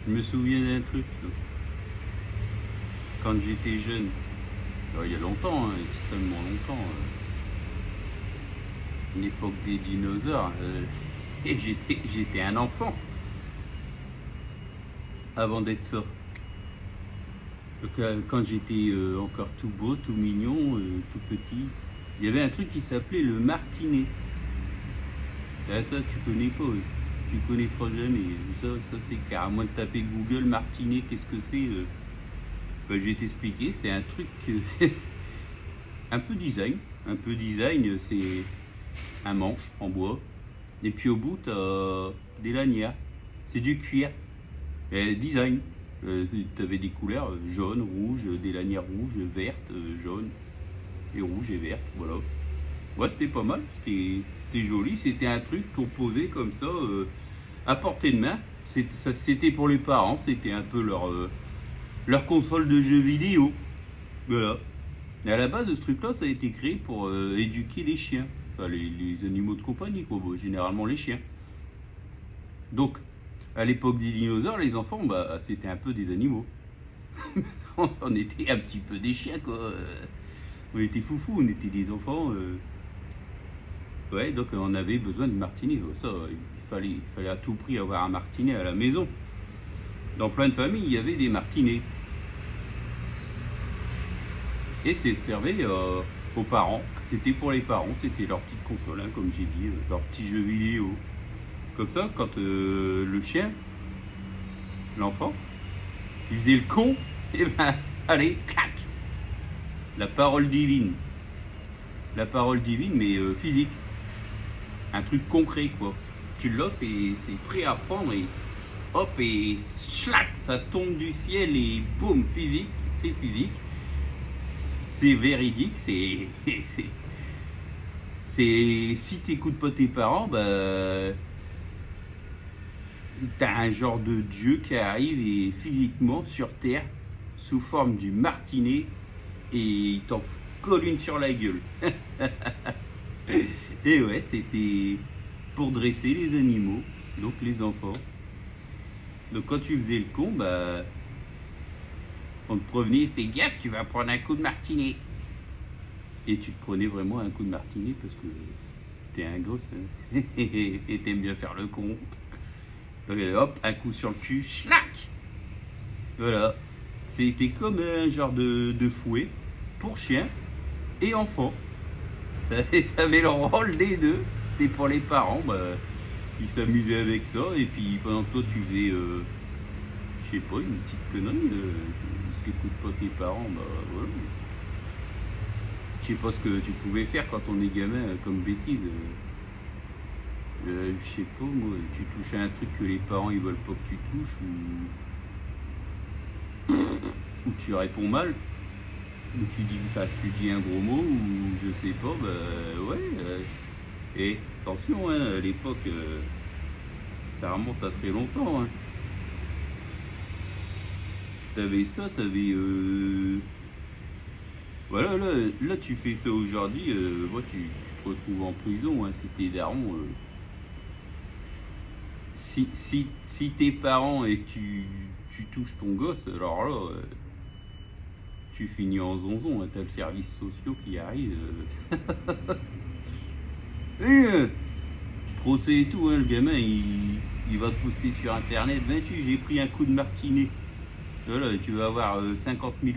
Je me souviens d'un truc, là. Quand j'étais jeune, alors, il y a longtemps, hein, extrêmement longtemps, l'époque des dinosaures, et j'étais un enfant avant d'être ça. Donc, quand j'étais encore tout beau, tout mignon, tout petit, il y avait un truc qui s'appelait le martinet. Ah, ça, tu connais pas, tu connaîtras jamais. Ça c'est clair. À moins de taper Google martinet, qu'est-ce que c'est ben, je vais t'expliquer. C'est un truc un peu design. Un peu design, c'est un manche en bois. Et puis au bout, tu as des lanières. C'est du cuir. Et design. Tu avais des couleurs jaune, rouge, des lanières rouges, vertes, jaunes et rouges et vertes. Voilà. Ouais, c'était pas mal, c'était joli, c'était un truc qu'on posait comme ça, à portée de main. C'était pour les parents, c'était un peu leur console de jeux vidéo. Voilà. Et à la base de ce truc-là, ça a été créé pour éduquer les chiens, enfin, les animaux de compagnie, quoi, bon, généralement les chiens. Donc, à l'époque des dinosaures, les enfants, bah, c'était un peu des animaux. On était un petit peu des chiens, quoi. On était foufous, on était des enfants. Ouais, donc on avait besoin de martinet. Ça, il fallait à tout prix avoir un martinet à la maison. Dans plein de familles, il y avait des martinets. Et c'est servi aux parents. C'était pour les parents, c'était leur petite console, hein, comme j'ai dit, leur petit jeu vidéo. Comme ça, quand le chien, l'enfant, il faisait le con, et ben, allez, clac. La parole divine. La parole divine, mais physique. Un truc concret, quoi. Tu l'as, c'est prêt à prendre et hop, et schlac, ça tombe du ciel et boum, physique, c'est physique, c'est véridique, si t'écoutes pas tes parents, bah, t'as un genre de Dieu qui arrive et physiquement sur terre, sous forme du martinet, et il t'en colle une sur la gueule. Et ouais, c'était pour dresser les animaux, donc les enfants. Donc quand tu faisais le con, bah, on te prévenait, fais gaffe, tu vas prendre un coup de martinet. Et tu te prenais vraiment un coup de martinet parce que t'es un gosse, hein, et t'aimes bien faire le con. Donc hop, un coup sur le cul, schlac. Voilà, c'était comme un genre de fouet pour chien et enfant. Ça avait le rôle des deux. C'était pour les parents, bah, ils s'amusaient avec ça. Et puis pendant que toi tu faisais, je sais pas, une petite connerie, t'écoutes pas tes parents, bah voilà. Je sais pas ce que tu pouvais faire quand on est gamin comme bêtise. Je sais pas moi, tu touchais un truc que les parents ils veulent pas que tu touches, ou tu réponds mal. Ou tu dis un gros mot, ou je sais pas, bah ouais. Et attention, hein, à l'époque, ça remonte à très longtemps. Hein. T'avais ça, t'avais. Voilà, là, tu fais ça aujourd'hui, moi, tu te retrouves en prison, hein, si t'es daron. Si tes parents et que tu touches ton gosse, alors là. Tu finis en zonzon, hein, t'as le service social qui arrive. Procès et tout, hein, le gamin il va te poster sur internet. 28, j'ai pris un coup de martinet. Voilà, tu vas avoir 50 000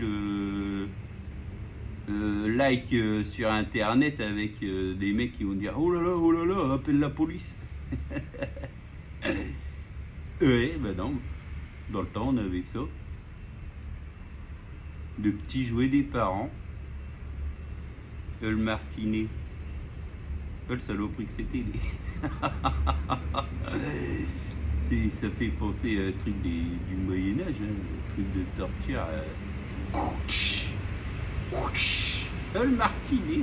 likes sur internet avec des mecs qui vont dire oh là là, appelle la police. Ouais, bah non, dans le temps on avait ça. Le petit jouet des parents, le martinet. Pas le saloperie que c'était. Ça fait penser à un truc du Moyen-Âge, hein, un truc de torture. Le martinet.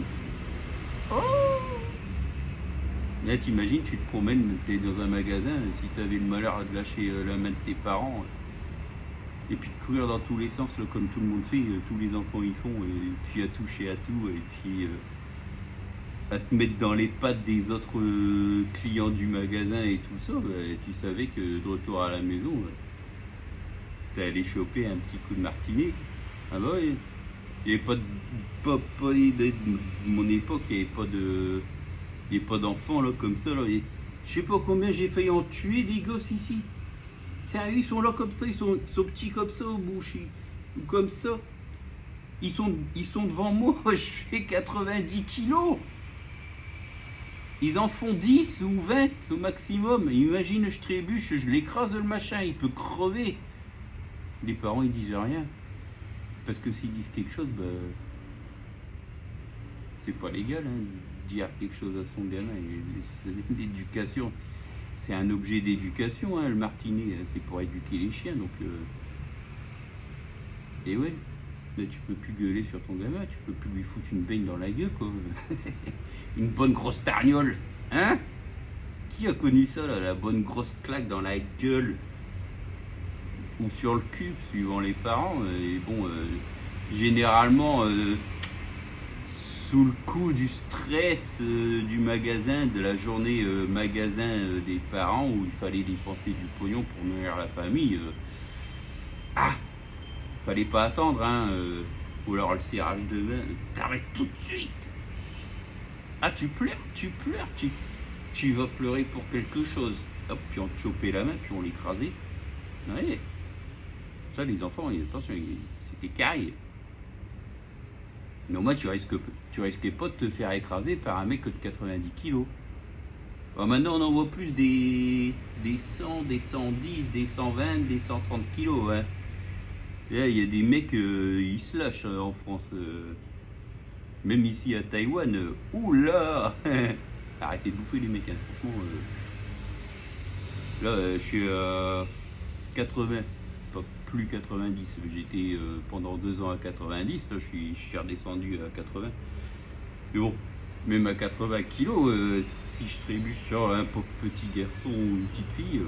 Oh! Là, t'imagines, tu te promènes, t'es dans un magasin, si t'avais le malheur de lâcher la main de tes parents. Et puis de courir dans tous les sens, là, comme tout le monde fait, tous les enfants y font, et puis à toucher à tout, et puis à te mettre dans les pattes des autres clients du magasin et tout ça, bah, tu savais que de retour à la maison, t'allais choper un petit coup de martinet. Ah bah oui. Il n'y avait pas de, de mon époque, il n'y avait pas de, il y avait pas d'enfants là comme ça là. Je sais pas combien j'ai failli en tuer des gosses ici. Sérieux, ils sont là comme ça, ils sont petits comme ça au bouche, ou comme ça. Ils sont devant moi, je fais 90 kilos. Ils en font 10 ou 20 au maximum. Imagine, je trébuche, je l'écrase le machin, il peut crever. Les parents, ils disent rien. Parce que s'ils disent quelque chose, bah, c'est pas légal, hein, de dire quelque chose à son gamin. L'éducation, c'est un objet d'éducation, hein, le martinet, c'est pour éduquer les chiens. Donc, et ouais, là, tu peux plus gueuler sur ton gamin, tu peux plus lui foutre une baigne dans la gueule, quoi. Une bonne grosse tarniole, hein? Qui a connu ça, là, la bonne grosse claque dans la gueule? Ou sur le cul, suivant les parents. Et bon, généralement, sous le coup du stress du magasin, de la journée magasin des parents, où il fallait dépenser du pognon pour nourrir la famille, fallait pas attendre, hein, ou alors le serrage de main, t'arrêtes tout de suite. Ah, tu pleures, tu vas pleurer pour quelque chose. Hop, puis on te chopait la main, puis on l'écrasait. Ouais. Ça, les enfants, attention, c'était carré. Mais au moins, tu risquais pas de te faire écraser par un mec de 90 kilos. Alors maintenant, on en voit plus des 100, des 110, des 120, des 130 kilos. Hein. Là, il y a des mecs, ils se lâchent en France. Même ici à Taïwan. Oula Arrêtez de bouffer les mecs, hein, franchement. Là, je suis à 80. Plus 90, j'étais pendant 2 ans à 90, là je suis redescendu à 80. Mais bon, même à 80 kilos, si je trébuche sur un pauvre petit garçon ou une petite fille,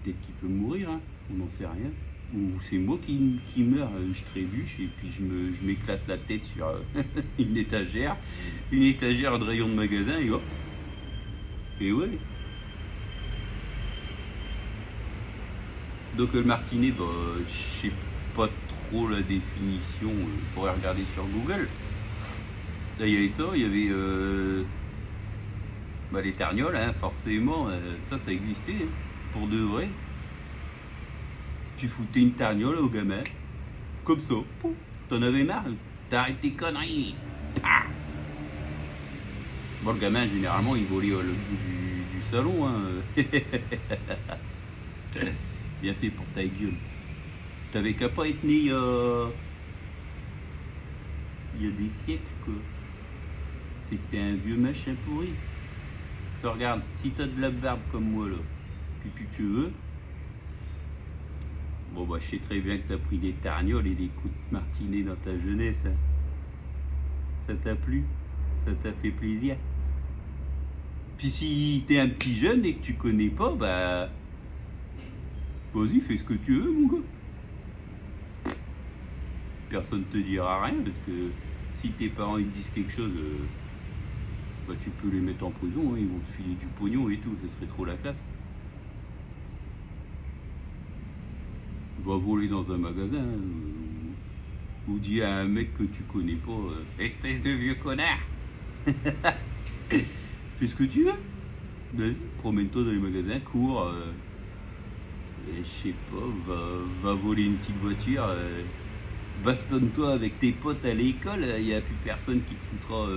peut-être qu'il peut mourir, hein, on n'en sait rien. Ou c'est moi qui meurs, je trébuche et puis je m'éclate la tête sur une étagère de rayon de magasin et hop. Et ouais. Donc le martinet, bah, je sais pas trop la définition, il faudrait regarder sur Google. Là il y avait ça, il y avait bah, les ternioles, hein, forcément, ça existait, hein, pour de vrai. Tu foutais une tarniole au gamin, comme ça, t'en avais marre, t'arrêtes tes conneries. Ah. Bon, le gamin généralement il volait au bout du salon, hein. Bien fait pour ta gueule. T'avais qu'à pas être né il y a des siècles, quoi. C'est que t'es un vieux machin pourri. Ça, regarde, si t'as de la barbe comme moi, là, puis plus tu veux, bon, bah, je sais très bien que t'as pris des tarnioles et des coups de martinet dans ta jeunesse. Hein. Ça t'a plu? Ça t'a fait plaisir? Puis si t'es un petit jeune et que tu connais pas, bah... vas-y, fais ce que tu veux, mon gars. Personne te dira rien, parce que si tes parents ils te disent quelque chose, bah, tu peux les mettre en prison, hein, ils vont te filer du pognon et tout, ce serait trop la classe. Va voler dans un magasin, hein, ou dis à un mec que tu connais pas, espèce de vieux connard. Fais ce que tu veux. Vas-y, promène-toi dans les magasins, cours. Je sais pas, va voler une petite voiture, bastonne-toi avec tes potes à l'école, il n'y a plus personne qui te foutra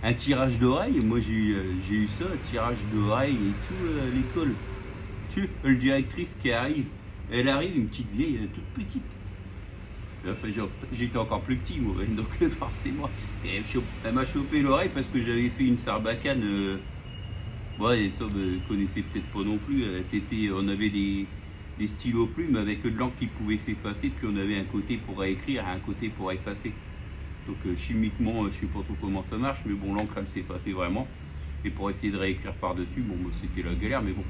un tirage d'oreille. Moi j'ai eu ça, un tirage d'oreille et tout à l'école. Le directrice qui arrive, elle arrive, une petite vieille, toute petite. Enfin, j'étais encore plus petit, moi, donc forcément. Et elle m'a chopé l'oreille parce que j'avais fait une sarbacane. Ouais, ça, vous connaissez peut-être pas non plus. On avait des stylos plumes avec de l'encre qui pouvait s'effacer, puis on avait un côté pour écrire et un côté pour effacer. Donc chimiquement, je sais pas trop comment ça marche, mais bon, l'encre elle s'effaçait vraiment. Et pour essayer de réécrire par-dessus, bon, c'était la galère, mais bon.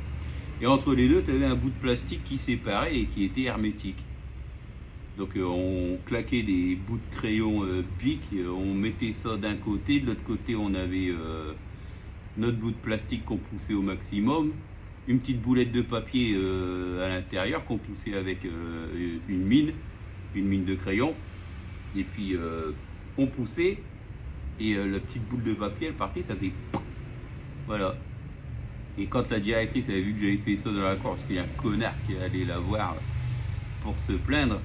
Et entre les deux, tu avais un bout de plastique qui séparait et qui était hermétique. Donc on claquait des bouts de crayon Bic, on mettait ça d'un côté, de l'autre côté on avait notre bout de plastique qu'on poussait au maximum, une petite boulette de papier à l'intérieur qu'on poussait avec une mine de crayon, et puis on poussait, et la petite boule de papier elle partait, ça faisait voilà. Et quand la directrice avait vu que j'avais fait ça dans la cour, parce qu'il y a un connard qui allait la voir pour se plaindre,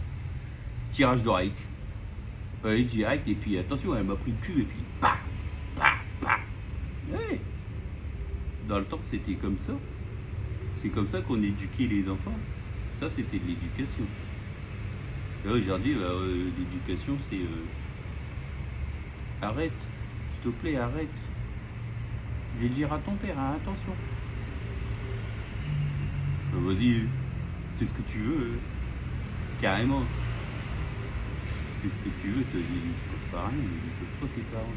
tirage d'oreille. Allez, direct, et puis attention, elle m'a pris le cul, et puis pa, pa, pa. Ouais. Dans le temps, c'était comme ça. C'est comme ça qu'on éduquait les enfants. Ça, c'était de l'éducation. Là, aujourd'hui, l'éducation, c'est arrête, s'il te plaît, arrête. Je vais le dire à ton père, hein, attention. Vas-y, fais ce que tu veux, carrément. Fais ce que tu veux, il ne se passe pas rien, ils ne peuvent pas tes parents.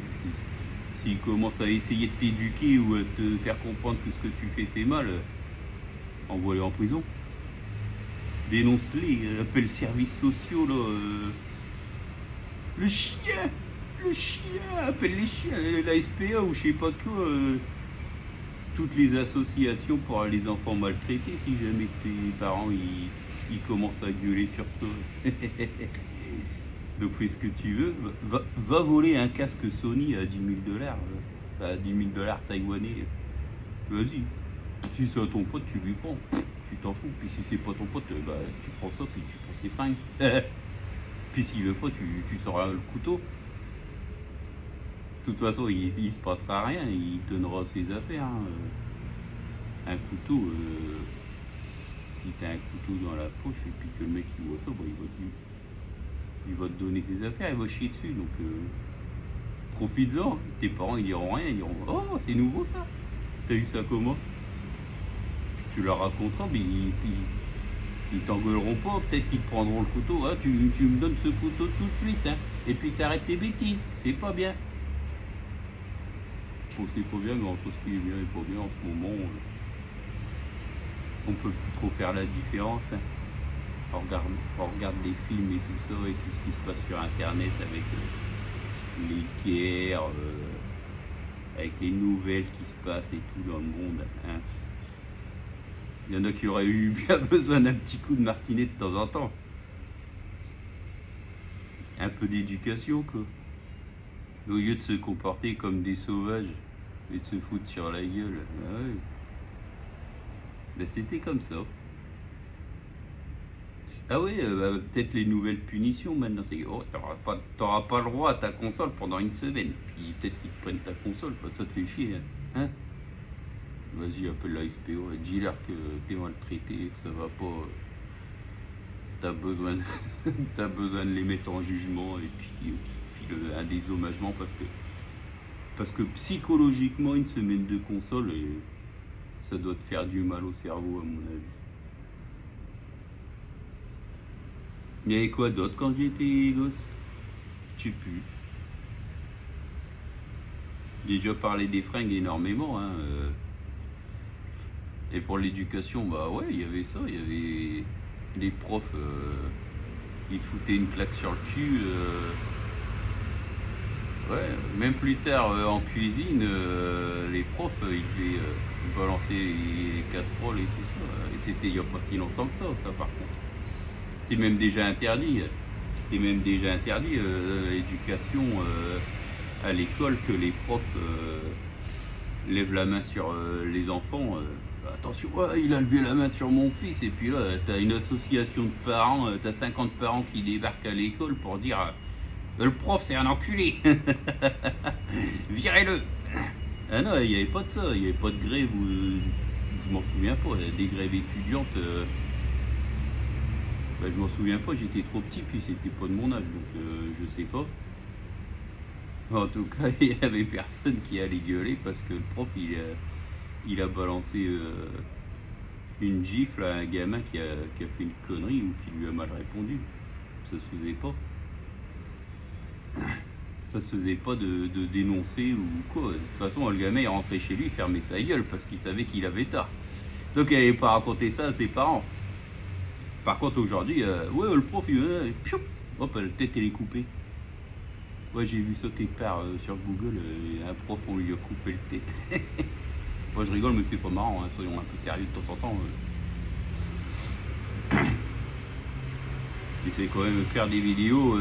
S'ils commencent à essayer de t'éduquer ou à te faire comprendre que ce que tu fais c'est mal, envoie-les en prison. Dénonce-les, appelle les services sociaux là. Le chien, appelle les chiens, la SPA ou je sais pas quoi. Toutes les associations pour les enfants maltraités, si jamais tes parents ils commencent à gueuler sur toi. Donc fais ce que tu veux, va voler un casque Sony à 10 000 $, à 10 000 $ taïwanais, vas-y. Si c'est à ton pote, tu lui prends, tu t'en fous. Puis si c'est pas ton pote, bah, tu prends ça, puis tu prends ses fringues. Puis s'il veut pas, tu sors le couteau. De toute façon, il se passera rien, il donnera ses affaires. Hein. Un couteau, si t'as un couteau dans la poche et puis que le mec il voit ça, bah, il va te donner ses affaires, il va chier dessus. Donc profites-en. Tes parents ils diront rien, ils diront oh c'est nouveau ça. T'as eu ça comment? Puis tu leur raconteras, mais ils t'engueuleront pas, peut-être qu'ils te prendront le couteau. Ah, tu me donnes ce couteau tout de suite, hein, et puis t'arrêtes tes bêtises, c'est pas bien. Bon, c'est pas bien, mais entre ce qui est bien et pas bien en ce moment, on peut plus trop faire la différence. Hein. On regarde les films et tout ça, et tout ce qui se passe sur internet avec les guerres, avec les nouvelles qui se passent et tout dans le monde. Hein. Il y en a qui auraient eu bien besoin d'un petit coup de martinet de temps en temps. Un peu d'éducation, quoi. Au lieu de se comporter comme des sauvages et de se foutre sur la gueule. Ah ouais. Ben, c'était comme ça. Ah oui, bah, peut-être les nouvelles punitions maintenant, c'est oh, t'auras pas le droit à ta console pendant une semaine. Puis peut-être qu'ils te prennent ta console, ça te fait chier. Hein, vas-y, appelle la SPO, dis-leur que t'es maltraité, que ça va pas. T'as besoin, t'as besoin de les mettre en jugement et puis un dédommagement parce que psychologiquement, une semaine de console, ça doit te faire du mal au cerveau, à mon avis. Il y avait quoi d'autre quand j'étais gosse? Je sais plus. J'ai déjà parlé des fringues énormément. Hein, Et pour l'éducation, bah ouais, il y avait ça. Il y avait les profs, ils te foutaient une claque sur le cul. Ouais, même plus tard en cuisine, les profs, ils devaient balancer les casseroles et tout ça. Et c'était il n'y a pas si longtemps que ça par contre. C'était même déjà interdit. C'était même déjà interdit l'éducation à l'école que les profs lèvent la main sur les enfants. Attention, ouais, il a levé la main sur mon fils. Et puis là, t'as une association de parents, t'as 50 parents qui débarquent à l'école pour dire le prof c'est un enculé. Virez-le. Ah non, il n'y avait pas de ça, il n'y avait pas de grève ou je m'en souviens pas, des grèves étudiantes. Ben, je m'en souviens pas, j'étais trop petit, puis c'était pas de mon âge, donc je sais pas. En tout cas, il y avait personne qui allait gueuler parce que le prof il a balancé une gifle à un gamin qui a fait une connerie ou qui lui a mal répondu. Ça se faisait pas. Ça se faisait pas de dénoncer ou quoi. De toute façon, le gamin est rentré chez lui, fermait sa gueule parce qu'il savait qu'il avait tort. Donc il n'avait pas raconté ça à ses parents. Par contre, aujourd'hui, ouais, le prof, piou, hop, la tête, elle est coupée. Ouais, j'ai vu ça quelque part sur Google. Un prof, on lui a coupé le tête. Moi, je rigole, mais c'est pas marrant. Hein, soyons un peu sérieux de temps en temps. J'essaie quand même de faire des vidéos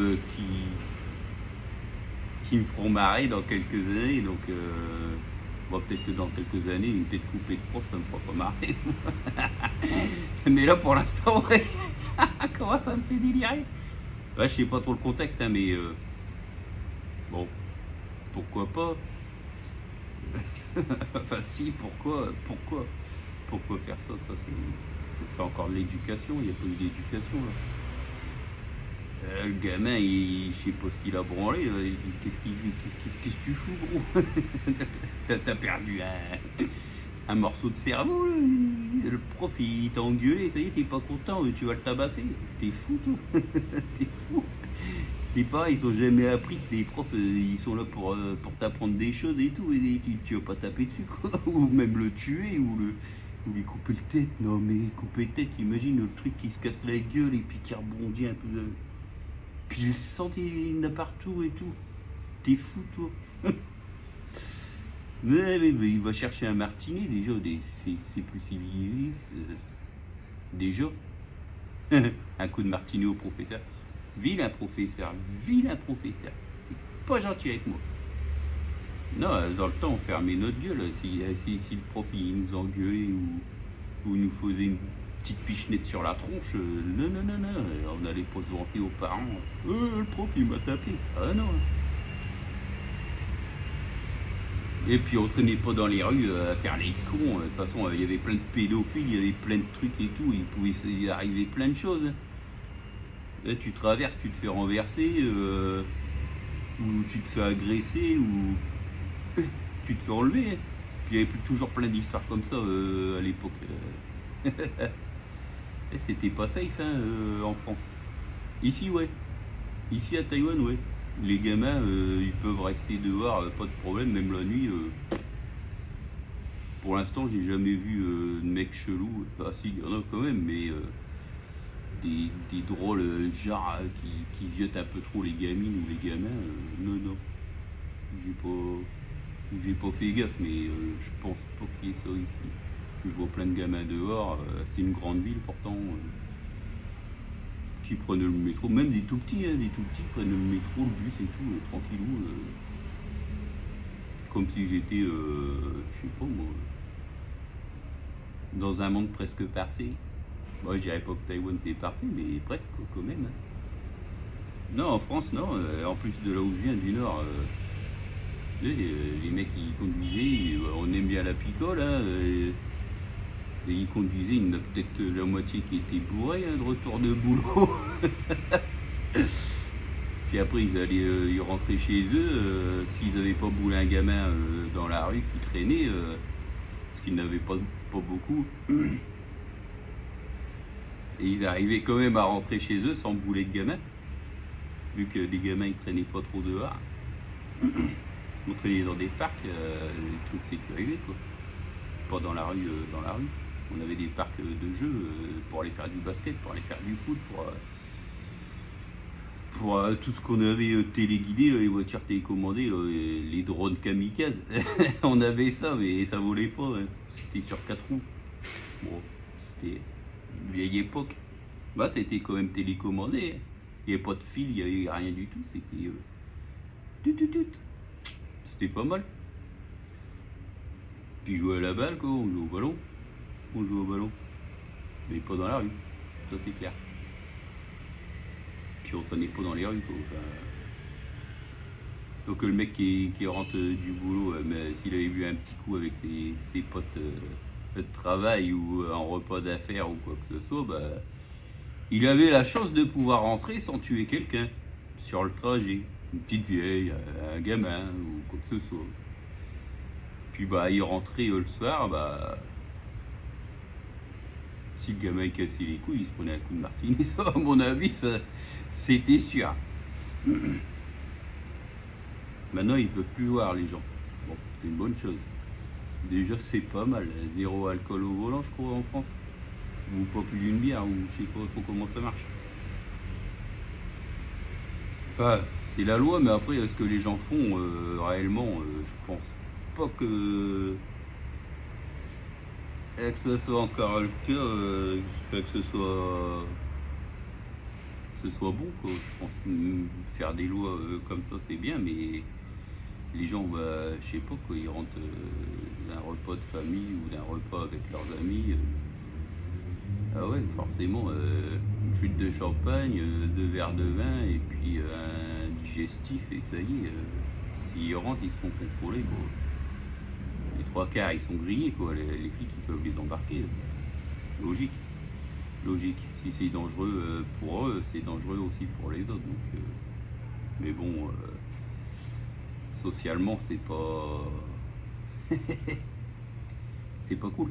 qui me feront marrer dans quelques années. Donc, bon, peut-être que dans quelques années, une tête coupée de prof, ça me fera pas marrer. Mais là, pour l'instant, ouais. Comment ça me fait délirer? Ouais, je sais pas trop le contexte, hein, mais bon, pourquoi pas? Enfin, si, pourquoi faire ça? Ça, c'est encore de l'éducation. Il n'y a pas eu d'éducation là. Le gamin, je sais pas ce qu'il a branlé. Qu'est-ce que tu fous, gros? T'as perdu un morceau de cerveau. Là. Le prof, il t'a engueulé. Ça y est, t'es pas content. Tu vas le tabasser. T'es fou, toi. T'es fou. Tes parents, ils ont jamais appris que les profs, ils sont là pour t'apprendre des choses et tout. Et tu vas pas taper dessus, quoi. Ou même le tuer, ou lui couper le tête. Non, mais couper le tête, imagine le truc qui se casse la gueule et puis qui rebondit un peu. Puis le sang, il y en a partout et tout. T'es fou, toi. mais il va chercher un martinet, déjà. C'est plus civilisé. Déjà. Un coup de martinet au professeur. Vilain professeur. T'es pas gentil avec moi. Non, dans le temps, on fermait notre gueule. Si le prof il nous engueulait ou nous faisait une petite pichenette sur la tronche, non, on n'allait pas se vanter aux parents. Le prof il m'a tapé. Ah non. Et puis on traînait pas dans les rues à faire les cons. De toute façon, il y avait plein de pédophiles, il y avait plein de trucs et tout. Il pouvait arriver plein de choses. Là, tu traverses, tu te fais renverser, ou tu te fais agresser, ou tu te fais enlever. Puis il y avait toujours plein d'histoires comme ça à l'époque. Et c'était pas safe hein, en France. Ici, ouais. Ici à Taïwan, ouais. Les gamins, ils peuvent rester dehors, pas de problème, même la nuit. Pour l'instant, j'ai jamais vu de mecs chelous. Ah si, il y en a quand même, mais des drôles genre qui ziotent un peu trop les gamines ou les gamins. Non. J'ai pas fait gaffe, mais je pense pas qu'il y ait ça ici. Je vois plein de gamins dehors. C'est une grande ville pourtant. Qui prennent le métro, même des tout petits prennent le métro, le bus et tout, tranquillou. Comme si j'étais, je sais pas moi, dans un monde presque parfait. Moi, je dirais pas que Taïwan c'est parfait, mais presque quand même. Non, en France, non. En plus de là où je viens, du Nord, les mecs qui conduisaient, on aime bien la picole, hein, et ils conduisaient, il y en a peut-être la moitié qui était bourrée hein, de retour de boulot. Puis après, ils rentraient chez eux. S'ils n'avaient pas boulé un gamin dans la rue qui traînait, parce qu'ils n'avaient pas beaucoup, et ils arrivaient quand même à rentrer chez eux sans bouler de gamin, vu que les gamins ils traînaient pas trop dehors. On traînait dans des parcs, des trucs sécurisés quoi. Pas dans la rue, On avait des parcs de jeux pour aller faire du basket, pour aller faire du foot, pour tout ce qu'on avait téléguidé, les voitures télécommandées, les drones kamikazes. On avait ça, mais ça volait pas. Hein. C'était sur 4 roues. Bon, c'était une vieille époque. Bah, c'était quand même télécommandé. Il n'y avait pas de fil, il n'y avait rien du tout. C'était C'était pas mal. Puis jouer à la balle, quoi. On joue au ballon. Mais pas dans la rue. Ça, c'est clair. Puis on traînait pas dans les rues, quoi. Enfin, donc le mec qui rentre du boulot, mais s'il avait bu un petit coup avec ses potes de travail ou en repas d'affaires ou quoi que ce soit, bah, il avait la chance de pouvoir rentrer sans tuer quelqu'un sur le trajet. Une petite vieille, un gamin ou quoi que ce soit. Puis bah il rentrait le soir, bah si le gamin il cassait les couilles, il se prenait un coup de martini. Ça, à mon avis, ça c'était sûr. Maintenant ils peuvent plus voir les gens. Bon, c'est une bonne chose. Déjà c'est pas mal. 0 alcool au volant, je crois, en France. ou pas plus d'une bière, ou je sais pas trop comment ça marche. Enfin, c'est la loi, mais après, ce que les gens font réellement, je pense pas que ce soit encore le cas, que ce soit bon, quoi. Je pense que faire des lois comme ça, c'est bien, mais les gens, bah, je sais pas, quoi, ils rentrent d'un repas de famille ou d'un repas avec leurs amis. Ah ouais, forcément, une flûte de champagne, deux verres de vin et puis un digestif, et ça y est, s'ils rentrent, ils se font contrôler, quoi. Les trois quarts, ils sont grillés, quoi. Les flics, ils peuvent les embarquer. Logique, logique. Si c'est dangereux pour eux, c'est dangereux aussi pour les autres. Donc, mais bon, socialement, c'est pas cool.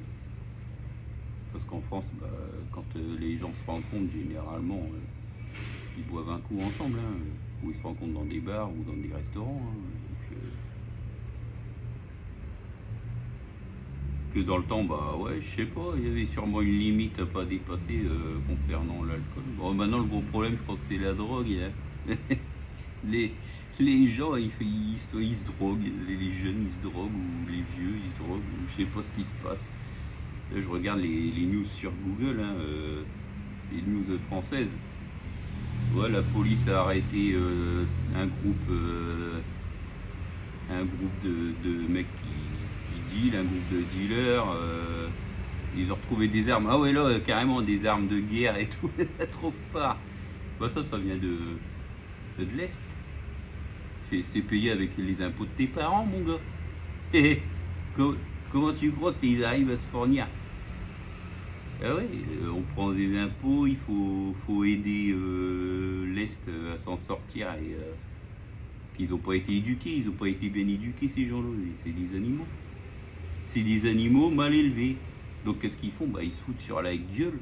Parce qu'en France, bah, quand les gens se rencontrent, généralement, ils boivent un coup ensemble, hein, ou ils se rencontrent dans des bars ou dans des restaurants. Hein. Donc, que dans le temps, bah ouais, je sais pas, il y avait sûrement une limite à pas dépasser concernant l'alcool. Bon, maintenant, le gros problème, je crois que c'est la drogue. Hein. les, les gens, ils se droguent, les jeunes, ils se droguent, ou les vieux, ils se droguent, ou je sais pas ce qui se passe. Là, je regarde les news sur Google, hein, les news françaises. Ouais, la police a arrêté un groupe de mecs qui deal, un groupe de dealers. Ils ont retrouvé des armes. Ah ouais, là, carrément des armes de guerre et tout. Trop fort. Bah, ça vient de l'Est. C'est payé avec les impôts de tes parents, mon gars. Et comment tu crois qu'ils arrivent à se fournir? Ah ouais, on prend des impôts, il faut aider l'Est à s'en sortir. Parce qu'ils n'ont pas été éduqués, ils n'ont pas été bien éduqués, ces gens-là. C'est des animaux. C'est des animaux mal élevés. Donc qu'est-ce qu'ils font? Bah, ils se foutent sur la gueule.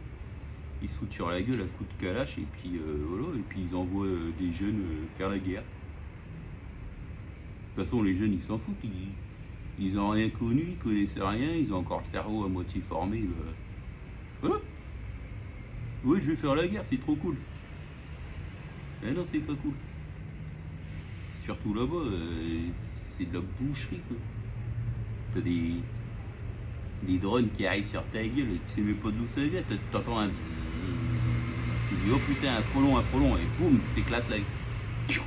Ils se foutent sur la gueule à coups de calache, et puis voilà, et puis ils envoient des jeunes faire la guerre. De toute façon, les jeunes, ils s'en foutent. Ils n'ont rien connu, ils connaissent rien, ils ont encore le cerveau à moitié formé. Voilà. Oui, je vais faire la guerre, c'est trop cool. Mais non, c'est pas cool. Surtout là-bas, c'est de la boucherie, quoi. T'as des drones qui arrivent sur ta gueule, tu sais même pas d'où ça vient, t'entends un... Tu dis, oh putain, un frelon, et boum, t'éclates là. Tu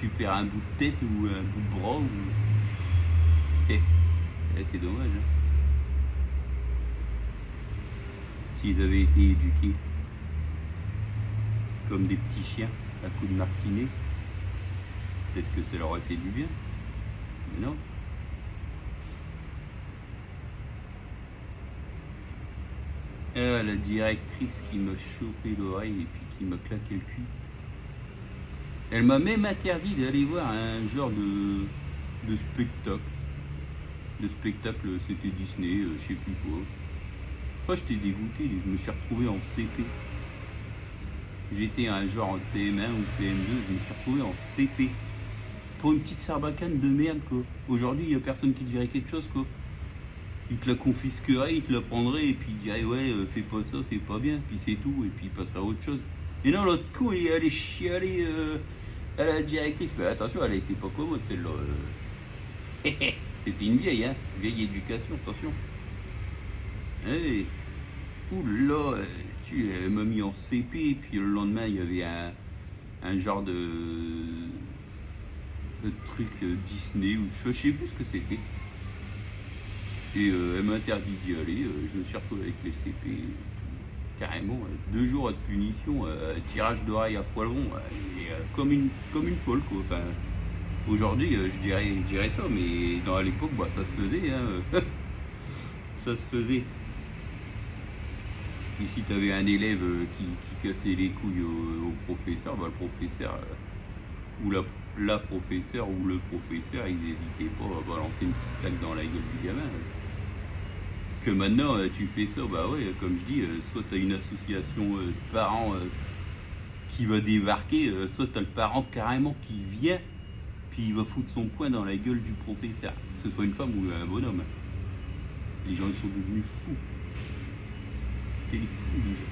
perds un bout de tête ou un bout de bras, ou... c'est dommage, hein. S'ils avaient été éduqués comme des petits chiens à coups de martinet, peut-être que ça leur aurait fait du bien. Mais non. Ah, la directrice qui m'a chopé l'oreille et puis qui m'a claqué le cul. Elle m'a même interdit d'aller voir un genre de spectacle. De spectacle, c'était Disney, je sais plus quoi. Moi, j'étais dégoûté, je me suis retrouvé en CP. J'étais un genre de CM1 ou CM2, je me suis retrouvé en CP. Pour une petite sarbacane de merde, quoi. Aujourd'hui, il n'y a personne qui dirait quelque chose, quoi. Il te la confisquerait, il te la prendrait, et puis il dirait, ouais, fais pas ça, c'est pas bien, puis c'est tout, et puis il passerait à autre chose. Et non, l'autre con, il est allé chialer à la directrice. Mais attention, elle était pas commode, celle-là. C'était une vieille, hein. Vieille éducation, attention. Hey. Oula, elle m'a mis en CP, et puis le lendemain, il y avait un genre de truc Disney, ou je sais plus ce que c'était. Et elle m'a interdit d'y aller, je me suis retrouvé avec les CP, carrément, 2 jours de punition, tirage d'oreille à Foileron, comme une folle, quoi. Enfin, aujourd'hui, je dirais ça, mais à l'époque, bah, ça se faisait, hein. Ça se faisait. Puis si tu avais un élève qui cassait les couilles au professeur, bah, le professeur ou la professeure ou le professeur, ils n'hésitaient pas à balancer une petite claque dans la gueule du gamin. Que maintenant, tu fais ça, bah ouais, comme je dis, soit tu as une association de parents qui va débarquer, soit tu as le parent carrément qui vient, puis il va foutre son poing dans la gueule du professeur, que ce soit une femme ou un bonhomme. Les gens, ils sont devenus fous. c'était des fous déjà.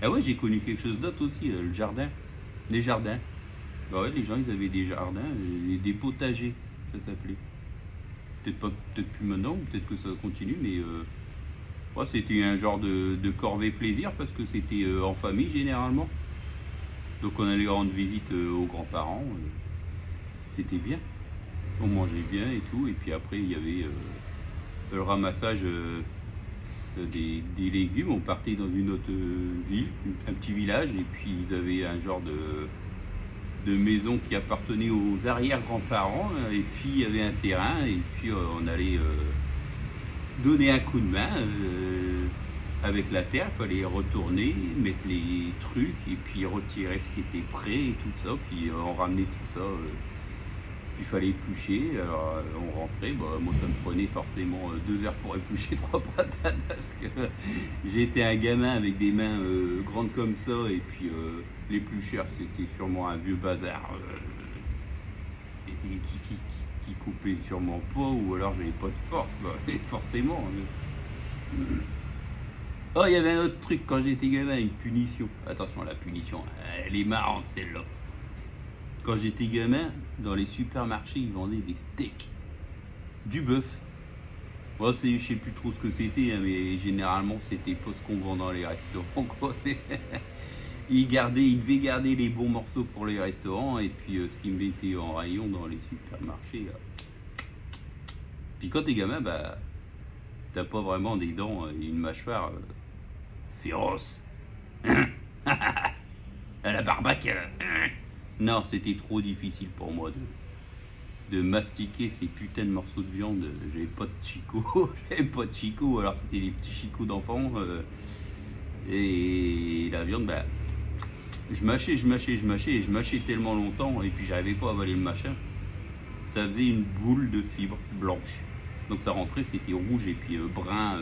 Ah ouais, j'ai connu quelque chose d'autre aussi, le jardin. Les jardins. Bah ouais, les gens, ils avaient des jardins, des potagers, ça s'appelait. Peut-être pas, peut-être plus maintenant, ou peut-être que ça continue, mais ouais, c'était un genre de corvée plaisir parce que c'était en famille généralement. Donc on allait rendre visite aux grands-parents. C'était bien. On mangeait bien et tout. Et puis après, il y avait le ramassage des légumes. On partait dans une autre ville, un petit village. Et puis ils avaient un genre de maison qui appartenait aux arrière-grands-parents. Et puis il y avait un terrain. Et puis on allait donner un coup de main. Avec la terre, il fallait retourner, mettre les trucs et puis retirer ce qui était prêt et tout ça. Puis on ramenait tout ça. Puis il fallait éplucher. Alors on rentrait. Bah, moi, ça me prenait forcément 2 heures pour éplucher 3 patates parce que j'étais un gamin avec des mains grandes comme ça. Et puis l'éplucheur, c'était sûrement un vieux bazar qui coupait sûrement pas. Ou alors j'avais pas de force. Bah, forcément. Oh, il y avait un autre truc quand j'étais gamin, une punition. Attention, la punition, elle est marrante celle-là. Quand j'étais gamin, dans les supermarchés, ils vendaient des steaks, du bœuf. Bon, je sais plus trop ce que c'était, hein, mais généralement, c'était pas ce qu'on vend dans les restaurants, quoi. Ils devaient garder les bons morceaux pour les restaurants, et puis ce qu'ils mettaient en rayon dans les supermarchés. Puis quand t'es gamin, bah, t'as pas vraiment des dents et une mâchoire féroce. À la barbaque. Non, c'était trop difficile pour moi de mastiquer ces putains de morceaux de viande. J'avais pas de chicot. J'avais pas de chicot, alors c'était des petits chicots d'enfants. Et la viande, bah, je mâchais, et je mâchais tellement longtemps, et puis j'arrivais pas à avaler le machin. Ça faisait une boule de fibres blanches. Donc ça rentrait, c'était rouge et puis brun.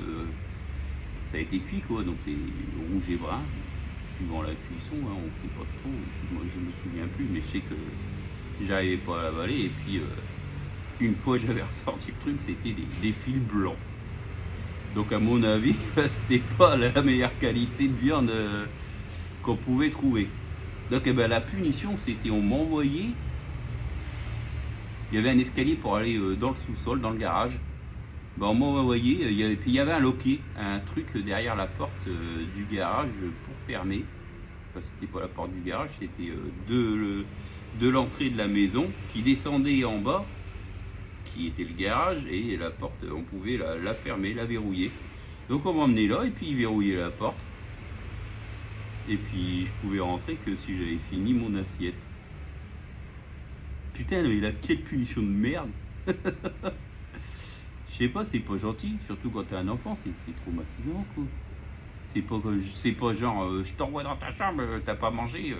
Ça a été cuit quoi, donc c'est rouge et brun, suivant la cuisson, hein, on sait pas trop, je me souviens plus, mais je sais que j'arrivais pas à l'avaler, et puis une fois j'avais ressorti le truc, c'était des fils blancs. Donc à mon avis, c'était pas la meilleure qualité de viande qu'on pouvait trouver. Donc eh ben, la punition, c'était on m'envoyait, il y avait un escalier pour aller dans le sous-sol, dans le garage. Ben, on m'envoyait, puis il y avait un loquet, un truc derrière la porte du garage pour fermer. Enfin, c'était pas la porte du garage, c'était de l'entrée de la maison qui descendait en bas, qui était le garage, et la porte, on pouvait la fermer, la verrouiller. Donc on m'emmenait là, et puis il verrouillait la porte. Et puis je pouvais rentrer que si j'avais fini mon assiette. Putain, mais là, quelle punition de merde. Je sais pas, c'est pas gentil, surtout quand t'es un enfant, c'est traumatisant quoi. C'est pas genre je t'envoie dans ta chambre, t'as pas mangé,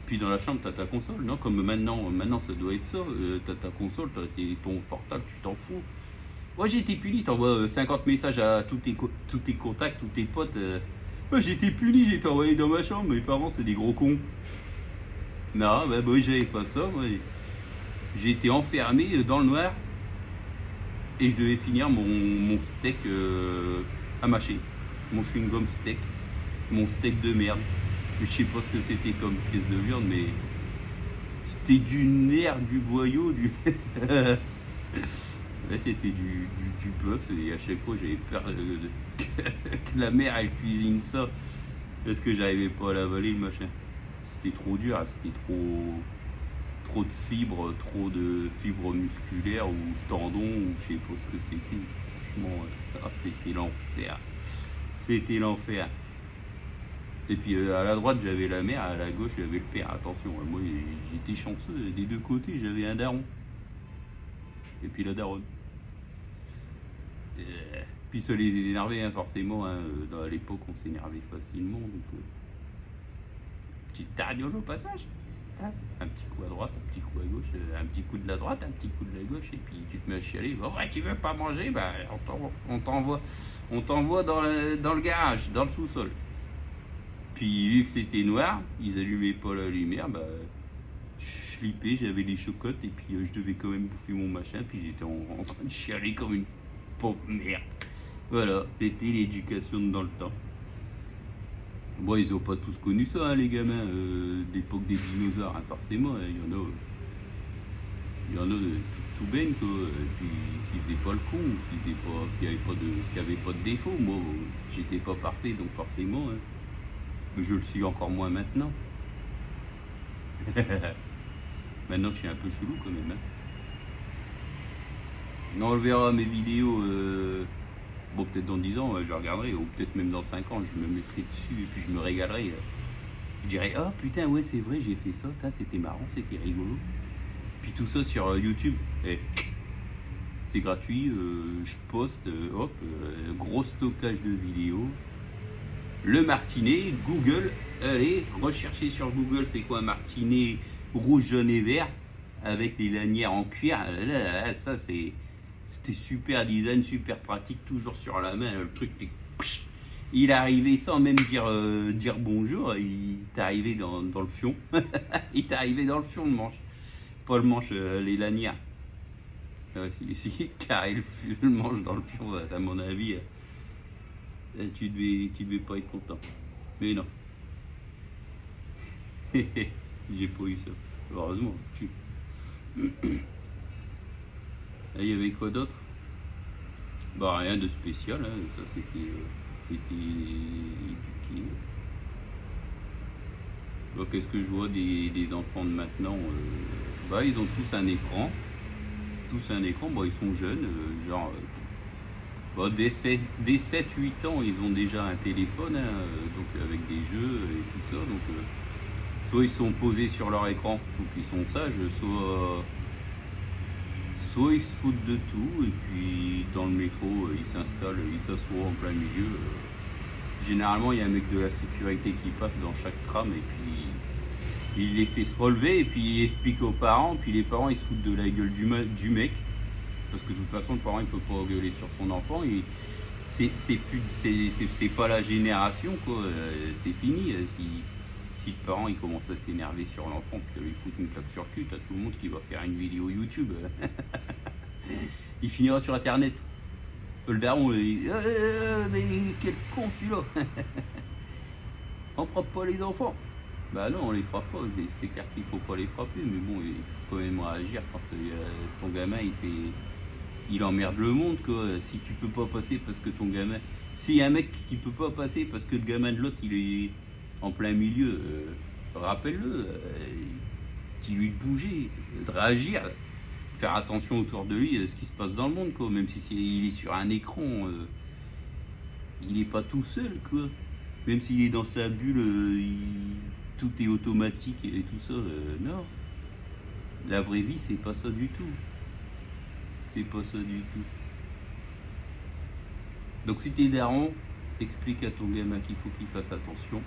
Puis dans la chambre t'as ta console, non? Comme maintenant ça doit être ça, t'as ta console, t'as ton portable, tu t'en fous. Moi j'ai été puni, t'envoies 50 messages à tous tes contacts, tous tes potes. Moi j'ai été puni, j'ai été envoyé dans ma chambre, mes parents c'est des gros cons. Non, bah moi j'avais pas ça, moi. J'ai été enfermé dans le noir. Et je devais finir mon steak à mâcher. Mon chewing-gum steak. Mon steak de merde. Je sais pas ce que c'était comme pièce de viande, mais c'était du nerf, du boyau, du. Là, c'était du bœuf, et à chaque fois j'avais peur que la mère elle cuisine ça parce que j'arrivais pas à l'avaler le machin. C'était trop dur, c'était trop de fibres, trop de fibres musculaires ou tendons, ou je sais pas ce que c'était. Franchement, c'était l'enfer. C'était l'enfer. Et puis à la droite j'avais la mère, à la gauche j'avais le père. Attention, moi j'étais chanceux, des deux côtés j'avais un daron. Et puis la daronne. Puis ça les énervait hein, forcément, hein. À l'époque on s'énervait facilement. Donc, petite tarniole au passage. Un petit coup à droite, un petit coup à gauche, un petit coup de la droite, un petit coup de la gauche, et puis tu te mets à chialer. Bon, ouais, tu veux pas manger, bah, on t'envoie dans le garage, dans le sous-sol. Puis vu que c'était noir, ils allumaient pas la lumière, bah je flippais, j'avais les chocottes et puis je devais quand même bouffer mon machin, puis j'étais en train de chialer comme une pauvre merde. Voilà, c'était l'éducation dans le temps. Bon, ils ont pas tous connu ça, hein, les gamins, d'époque des dinosaures, hein, forcément, hein, il y en a de tout baigne, quoi, et puis qui faisaient pas le con, qui avaient pas de défaut. Moi, j'étais pas parfait, donc forcément, hein, je le suis encore moins maintenant. Maintenant, je suis un peu chelou quand même. Hein. Non, on le verra mes vidéos. Bon, peut-être dans 10 ans, je regarderai, ou peut-être même dans 5 ans, je me mettrai dessus et puis je me régalerai. Je dirais, oh putain, ouais, c'est vrai, j'ai fait ça, c'était marrant, c'était rigolo. Puis tout ça sur YouTube, c'est gratuit, je poste, hop, gros stockage de vidéos. Le martinet, Google, allez, recherchez sur Google, c'est quoi un martinet rouge, jaune et vert, avec des lanières en cuir, ça c'était super design, super pratique, toujours sur la main, le truc, il arrivait sans même dire bonjour, il est arrivé dans le fion, il est arrivé dans le fion, le manche, pas le manche, les lanières, si carré le manche dans le fion, à mon avis, tu devais pas être content, mais non, j'ai pas eu ça, heureusement, il y avait quoi d'autre? Bah rien de spécial, hein. Ça c'était éduqué. Bah, qu'est-ce que je vois des enfants de maintenant? Bah ils ont tous un écran. Bah, ils sont jeunes, genre bah, dès 7-8 ans ils ont déjà un téléphone, hein, donc avec des jeux et tout ça. Donc soit ils sont posés sur leur écran, donc ils sont sages, soit ils se foutent de tout, et puis dans le métro, ils s'installent, ils s'assoient en plein milieu. Généralement, il y a un mec de la sécurité qui passe dans chaque tram, et puis il les fait se relever, et puis il explique aux parents, puis les parents ils se foutent de la gueule du mec, parce que de toute façon, le parent il peut pas gueuler sur son enfant, et c'est pas la génération, quoi, c'est fini. Si le parent il commence à s'énerver sur l'enfant puis lui fout une claque sur le cul, t'as tout le monde qui va faire une vidéo YouTube. Il finira sur internet. Le daron, mais quel con celui-là. On frappe pas les enfants. Bah non, on les frappe pas, c'est clair qu'il faut pas les frapper, mais bon, il faut quand même réagir quand ton gamin il emmerde le monde, quoi. Si tu peux pas passer parce que ton gamin, s'il y a un mec qui peut pas passer parce que le gamin de l'autre il est en plein milieu, rappelle-le, dis-lui de bouger, de réagir, faire attention autour de lui, ce qui se passe dans le monde, quoi. Même si il est sur un écran, il n'est pas tout seul, quoi. Même s'il est dans sa bulle, tout est automatique et tout ça, non. La vraie vie, c'est pas ça du tout. C'est pas ça du tout. Donc si t'es daron, explique à ton gamin qu'il faut qu'il fasse attention.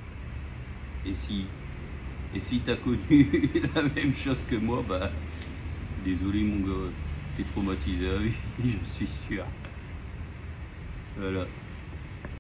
Et si t'as connu la même chose que moi, bah désolé mon gars, t'es traumatisé à vie, je suis sûr. Voilà.